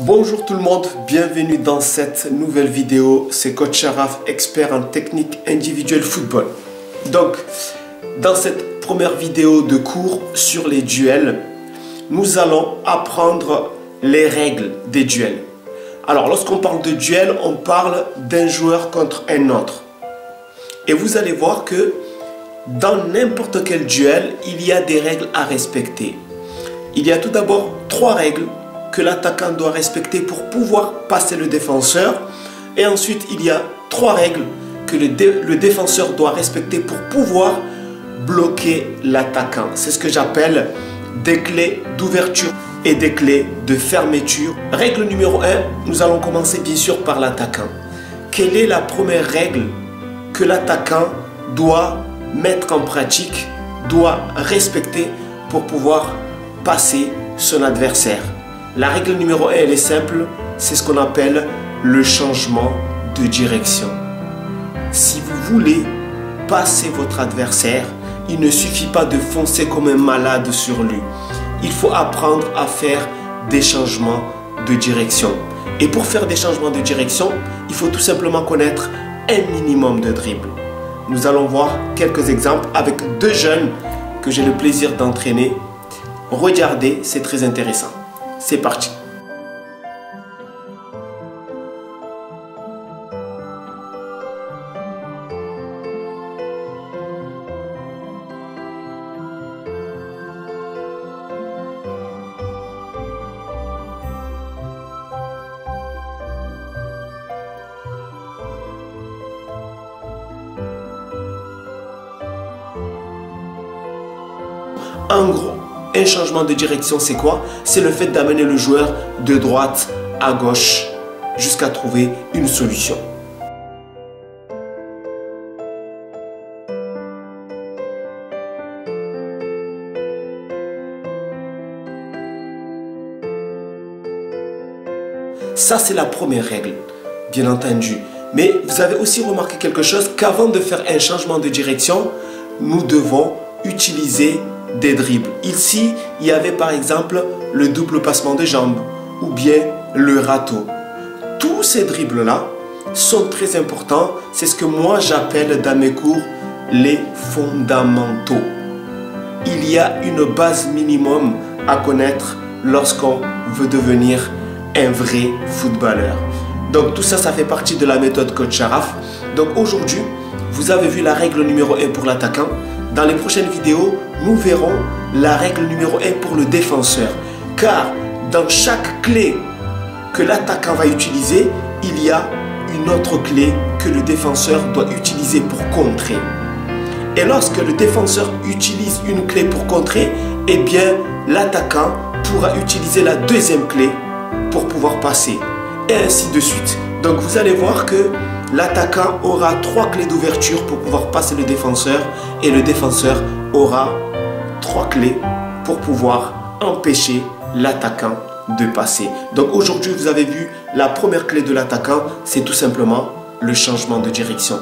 Bonjour tout le monde, bienvenue dans cette nouvelle vidéo. C'est Coach Sharaf, expert en technique individuelle football. Donc, dans cette première vidéo de cours sur les duels, nous allons apprendre les règles des duels. Alors, lorsqu'on parle de duel, on parle d'un joueur contre un autre. Et vous allez voir que dans n'importe quel duel, il y a des règles à respecter. Il y a tout d'abord 3 règles que l'attaquant doit respecter pour pouvoir passer le défenseur. Et ensuite, il y a 3 règles que le défenseur doit respecter pour pouvoir bloquer l'attaquant. C'est ce que j'appelle des clés d'ouverture et des clés de fermeture. Règle numéro 1, nous allons commencer bien sûr par l'attaquant. Quelle est la première règle que l'attaquant doit mettre en pratique, doit respecter pour pouvoir passer son adversaire? La règle numéro 1, elle est simple, c'est ce qu'on appelle le changement de direction. Si vous voulez passer votre adversaire, il ne suffit pas de foncer comme un malade sur lui. Il faut apprendre à faire des changements de direction. Et pour faire des changements de direction, il faut tout simplement connaître un minimum de dribble. Nous allons voir quelques exemples avec 2 jeunes que j'ai le plaisir d'entraîner. Regardez, c'est très intéressant. C'est parti. En gros, un changement de direction, c'est quoi? C'est le fait d'amener le joueur de droite à gauche jusqu'à trouver une solution. Ça, c'est la première règle, bien entendu. Mais vous avez aussi remarqué quelque chose, qu'avant de faire un changement de direction, nous devons utiliser des dribbles. Ici, il y avait par exemple le double passement de jambes ou bien le râteau. Tous ces dribbles-là sont très importants. C'est ce que moi j'appelle dans mes cours les fondamentaux. Il y a une base minimum à connaître lorsqu'on veut devenir un vrai footballeur. Donc tout ça, ça fait partie de la méthode Coach Sharaf. Donc aujourd'hui, vous avez vu la règle numéro 1 pour l'attaquant. Dans les prochaines vidéos, nous verrons la règle numéro 1 pour le défenseur. Car dans chaque clé que l'attaquant va utiliser, il y a une autre clé que le défenseur doit utiliser pour contrer. Et lorsque le défenseur utilise une clé pour contrer, eh bien l'attaquant pourra utiliser la deuxième clé pour pouvoir passer. Et ainsi de suite. Donc vous allez voir que l'attaquant aura 3 clés d'ouverture pour pouvoir passer le défenseur et le défenseur aura 3 clés pour pouvoir empêcher l'attaquant de passer. Donc aujourd'hui, vous avez vu la première clé de l'attaquant, c'est tout simplement le changement de direction.